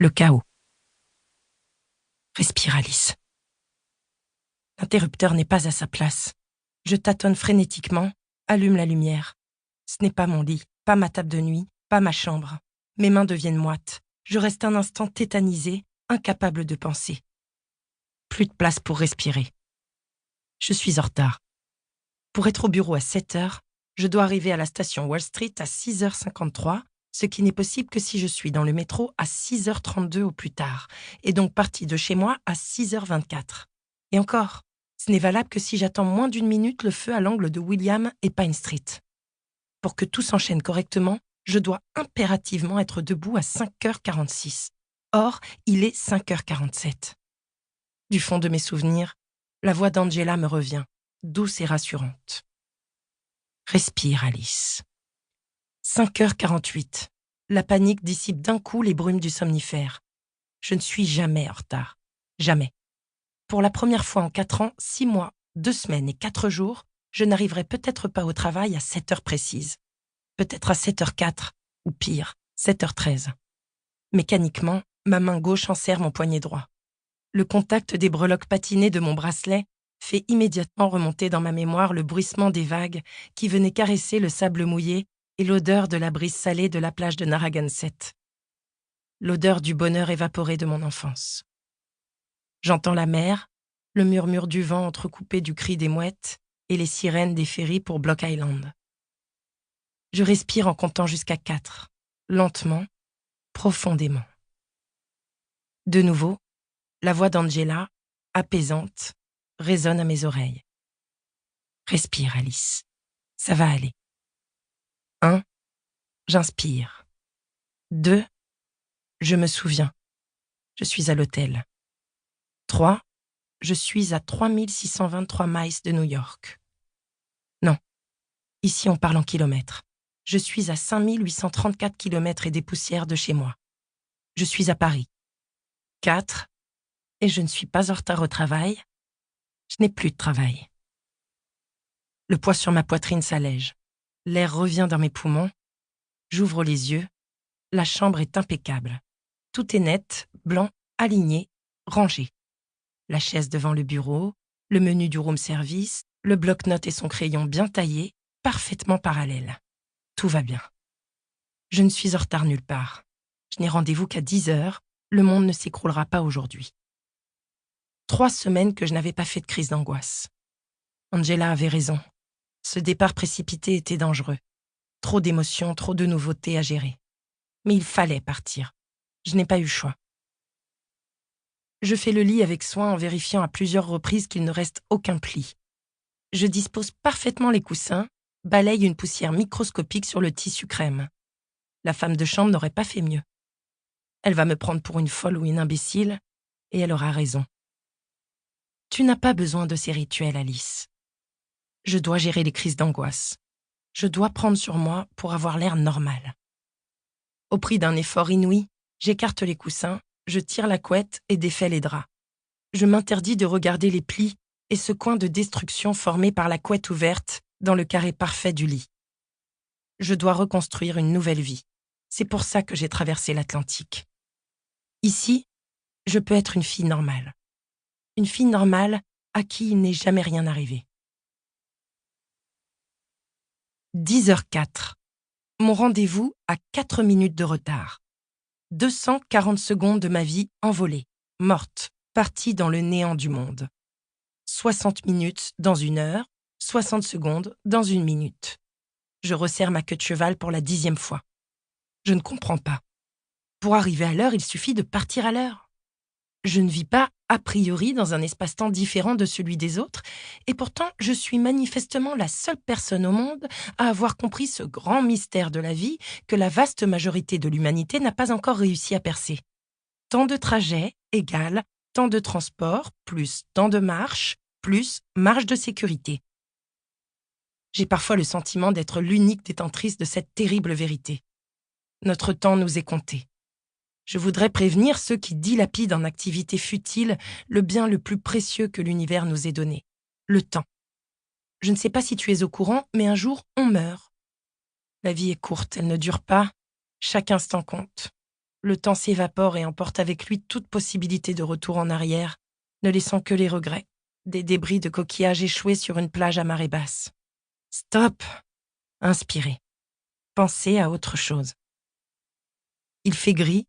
Le chaos. Respire, Alice. L'interrupteur n'est pas à sa place. Je tâtonne frénétiquement, allume la lumière. Ce n'est pas mon lit, pas ma table de nuit, pas ma chambre. Mes mains deviennent moites. Je reste un instant tétanisée, incapable de penser. Plus de place pour respirer. Je suis en retard. Pour être au bureau à 7h, je dois arriver à la station Wall Street à 6h53, ce qui n'est possible que si je suis dans le métro à 6h32 au plus tard, et donc partie de chez moi à 6h24. Et encore, ce n'est valable que si j'attends moins d'une minute le feu à l'angle de William et Pine Street. Pour que tout s'enchaîne correctement, je dois impérativement être debout à 5h46. Or, il est 5h47. Du fond de mes souvenirs, la voix d'Angela me revient, douce et rassurante. Respire, Alice. 5h48. La panique dissipe d'un coup les brumes du somnifère. Je ne suis jamais en retard. Jamais. Pour la première fois en 4 ans, 6 mois, 2 semaines et 4 jours, je n'arriverai peut-être pas au travail à 7h précises. Peut-être à 7h04, ou pire, 7h13. Mécaniquement, ma main gauche enserre mon poignet droit. Le contact des breloques patinées de mon bracelet fait immédiatement remonter dans ma mémoire le bruissement des vagues qui venaient caresser le sable mouillé et l'odeur de la brise salée de la plage de Narragansett. L'odeur du bonheur évaporé de mon enfance. J'entends la mer, le murmure du vent entrecoupé du cri des mouettes et les sirènes des ferries pour Block Island. Je respire en comptant jusqu'à 4, lentement, profondément. De nouveau, la voix d'Angela, apaisante, résonne à mes oreilles. Respire, Alice. Ça va aller. 1. J'inspire. 2. Je me souviens. Je suis à l'hôtel. 3. Je suis à 3623 miles de New York. Non. Ici, on parle en kilomètres. Je suis à 5834 kilomètres et des poussières de chez moi. Je suis à Paris. 4. Et je ne suis pas en retard au travail. Je n'ai plus de travail. Le poids sur ma poitrine s'allège. L'air revient dans mes poumons. J'ouvre les yeux. La chambre est impeccable. Tout est net, blanc, aligné, rangé. La chaise devant le bureau, le menu du room service, le bloc-notes et son crayon bien taillé, parfaitement parallèles. Tout va bien. Je ne suis en retard nulle part. Je n'ai rendez-vous qu'à 10h. Le monde ne s'écroulera pas aujourd'hui. 3 semaines que je n'avais pas fait de crise d'angoisse. Angela avait raison. Ce départ précipité était dangereux. Trop d'émotions, trop de nouveautés à gérer. Mais il fallait partir. Je n'ai pas eu le choix. Je fais le lit avec soin en vérifiant à plusieurs reprises qu'il ne reste aucun pli. Je dispose parfaitement les coussins, balaye une poussière microscopique sur le tissu crème. La femme de chambre n'aurait pas fait mieux. Elle va me prendre pour une folle ou une imbécile, et elle aura raison. Tu n'as pas besoin de ces rituels, Alice. Je dois gérer les crises d'angoisse. Je dois prendre sur moi pour avoir l'air normal. Au prix d'un effort inouï, j'écarte les coussins, je tire la couette et défais les draps. Je m'interdis de regarder les plis et ce coin de destruction formé par la couette ouverte dans le carré parfait du lit. Je dois reconstruire une nouvelle vie. C'est pour ça que j'ai traversé l'Atlantique. Ici, je peux être une fille normale. Une fille normale à qui il n'est jamais rien arrivé. 10h04. Mon rendez-vous à 4 minutes de retard. 240 secondes de ma vie envolée, morte, partie dans le néant du monde. 60 minutes dans 1 heure, 60 secondes dans 1 minute. Je resserre ma queue de cheval pour la 10e fois. Je ne comprends pas. Pour arriver à l'heure, il suffit de partir à l'heure. Je ne vis pas a priori dans un espace-temps différent de celui des autres, et pourtant je suis manifestement la seule personne au monde à avoir compris ce grand mystère de la vie que la vaste majorité de l'humanité n'a pas encore réussi à percer. Temps de trajet égale temps de transport plus temps de marche plus marge de sécurité. J'ai parfois le sentiment d'être l'unique détentrice de cette terrible vérité. Notre temps nous est compté. Je voudrais prévenir ceux qui dilapident en activités futiles le bien le plus précieux que l'univers nous ait donné, le temps. Je ne sais pas si tu es au courant, mais un jour, on meurt. La vie est courte, elle ne dure pas. Chaque instant compte. Le temps s'évapore et emporte avec lui toute possibilité de retour en arrière, ne laissant que les regrets, des débris de coquillages échoués sur une plage à marée basse. Stop! Inspirez. Pensez à autre chose. Il fait gris,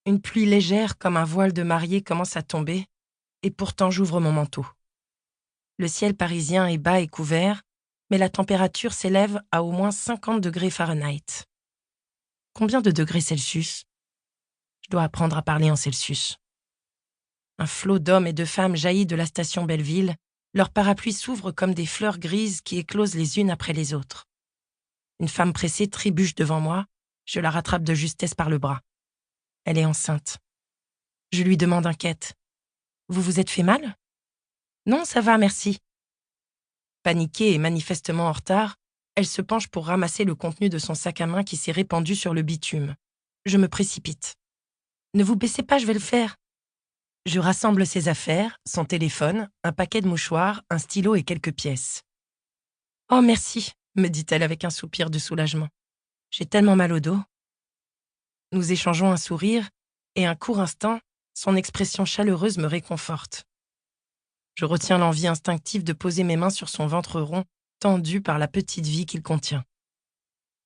une pluie légère comme un voile de mariée commence à tomber, et pourtant j'ouvre mon manteau. Le ciel parisien est bas et couvert, mais la température s'élève à au moins 50 degrés Fahrenheit. Combien de degrés Celsius? Je dois apprendre à parler en Celsius. Un flot d'hommes et de femmes jaillit de la station Belleville, leurs parapluies s'ouvrent comme des fleurs grises qui éclosent les unes après les autres. Une femme pressée trébuche devant moi, je la rattrape de justesse par le bras. Elle est enceinte. Je lui demande inquiète. « Vous vous êtes fait mal ?»« Non, ça va, merci. » Paniquée et manifestement en retard, elle se penche pour ramasser le contenu de son sac à main qui s'est répandu sur le bitume. Je me précipite. « Ne vous baissez pas, je vais le faire. » Je rassemble ses affaires, son téléphone, un paquet de mouchoirs, un stylo et quelques pièces. « Oh, merci, » me dit-elle avec un soupir de soulagement. « J'ai tellement mal au dos. » Nous échangeons un sourire, et un court instant, son expression chaleureuse me réconforte. Je retiens l'envie instinctive de poser mes mains sur son ventre rond, tendu par la petite vie qu'il contient.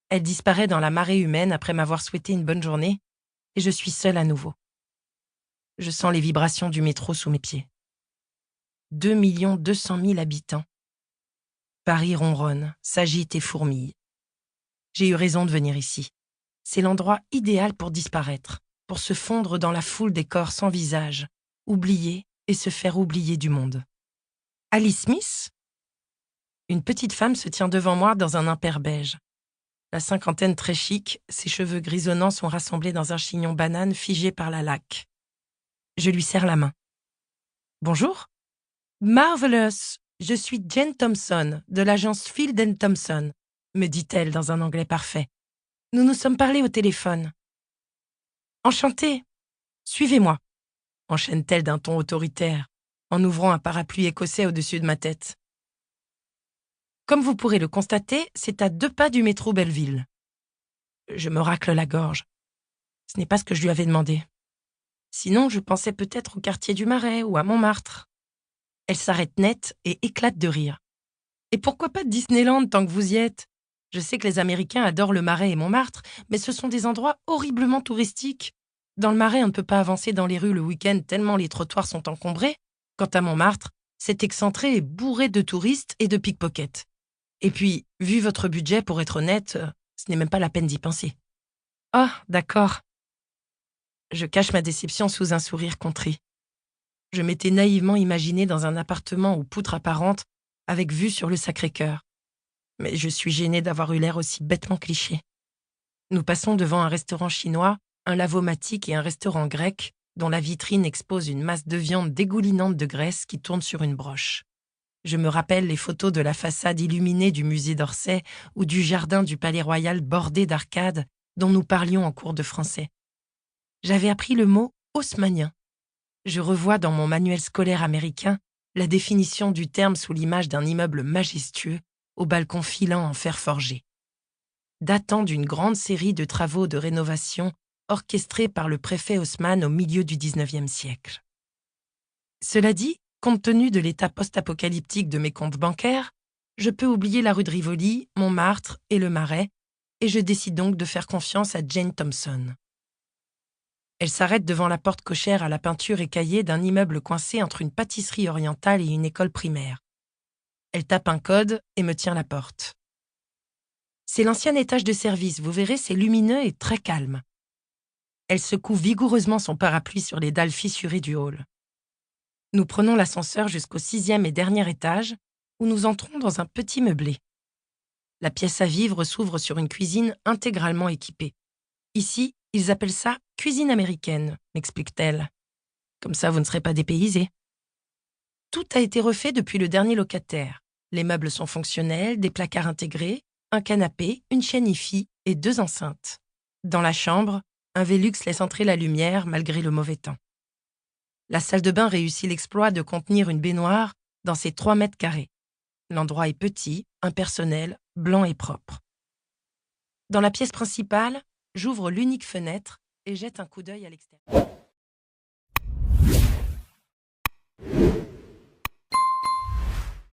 Elle disparaît dans la marée humaine après m'avoir souhaité une bonne journée, et je suis seule à nouveau. Je sens les vibrations du métro sous mes pieds. 2 200 000 habitants. Paris ronronne, s'agite et fourmille. J'ai eu raison de venir ici. C'est l'endroit idéal pour disparaître, pour se fondre dans la foule des corps sans visage, oublier et se faire oublier du monde. Alice Smith? Une petite femme se tient devant moi dans un impair beige. La cinquantaine très chic, ses cheveux grisonnants sont rassemblés dans un chignon banane figé par la laque. Je lui serre la main. « Bonjour. »« Marvelous. Je suis Jane Thompson, de l'agence Field & Thompson, » me dit-elle dans un anglais parfait. « Nous nous sommes parlé au téléphone. »« Enchantée. Suivez-moi, » enchaîne-t-elle d'un ton autoritaire, en ouvrant un parapluie écossais au-dessus de ma tête. Comme vous pourrez le constater, c'est à 2 pas du métro Belleville. Je me racle la gorge. Ce n'est pas ce que je lui avais demandé. Sinon, je pensais peut-être au quartier du Marais ou à Montmartre. Elle s'arrête net et éclate de rire. Et pourquoi pas Disneyland tant que vous y êtes? Je sais que les Américains adorent le Marais et Montmartre, mais ce sont des endroits horriblement touristiques. Dans le Marais, on ne peut pas avancer dans les rues le week-end tellement les trottoirs sont encombrés. Quant à Montmartre, c'est excentré et bourré de touristes et de pickpockets. Et puis, vu votre budget, pour être honnête, ce n'est même pas la peine d'y penser. Ah, d'accord. Je cache ma déception sous un sourire contrit. Je m'étais naïvement imaginé dans un appartement aux poutres apparentes, avec vue sur le Sacré-Cœur. Mais je suis gênée d'avoir eu l'air aussi bêtement cliché. Nous passons devant un restaurant chinois, un lavomatique et un restaurant grec, dont la vitrine expose une masse de viande dégoulinante de graisse qui tourne sur une broche. Je me rappelle les photos de la façade illuminée du musée d'Orsay ou du jardin du Palais Royal bordé d'arcades dont nous parlions en cours de français. J'avais appris le mot haussmannien. Je revois dans mon manuel scolaire américain la définition du terme sous l'image d'un immeuble majestueux au balcon filant en fer forgé. Datant d'une grande série de travaux de rénovation orchestrés par le préfet Haussmann au milieu du XIXe siècle. Cela dit, compte tenu de l'état post-apocalyptique de mes comptes bancaires, je peux oublier la rue de Rivoli, Montmartre et le Marais, et je décide donc de faire confiance à Jane Thompson. Elle s'arrête devant la porte cochère à la peinture écaillée d'un immeuble coincé entre une pâtisserie orientale et une école primaire. Elle tape un code et me tient la porte. C'est l'ancien étage de service, vous verrez, c'est lumineux et très calme. Elle secoue vigoureusement son parapluie sur les dalles fissurées du hall. Nous prenons l'ascenseur jusqu'au 6e et dernier étage, où nous entrons dans un petit meublé. La pièce à vivre s'ouvre sur une cuisine intégralement équipée. Ici, ils appellent ça « cuisine américaine », m'explique-t-elle. Comme ça, vous ne serez pas dépaysés. Tout a été refait depuis le dernier locataire. Les meubles sont fonctionnels, des placards intégrés, un canapé, une chaîne hi-fi et 2 enceintes. Dans la chambre, un Velux laisse entrer la lumière malgré le mauvais temps. La salle de bain réussit l'exploit de contenir une baignoire dans ses 3 mètres carrés. L'endroit est petit, impersonnel, blanc et propre. Dans la pièce principale, j'ouvre l'unique fenêtre et jette un coup d'œil à l'extérieur.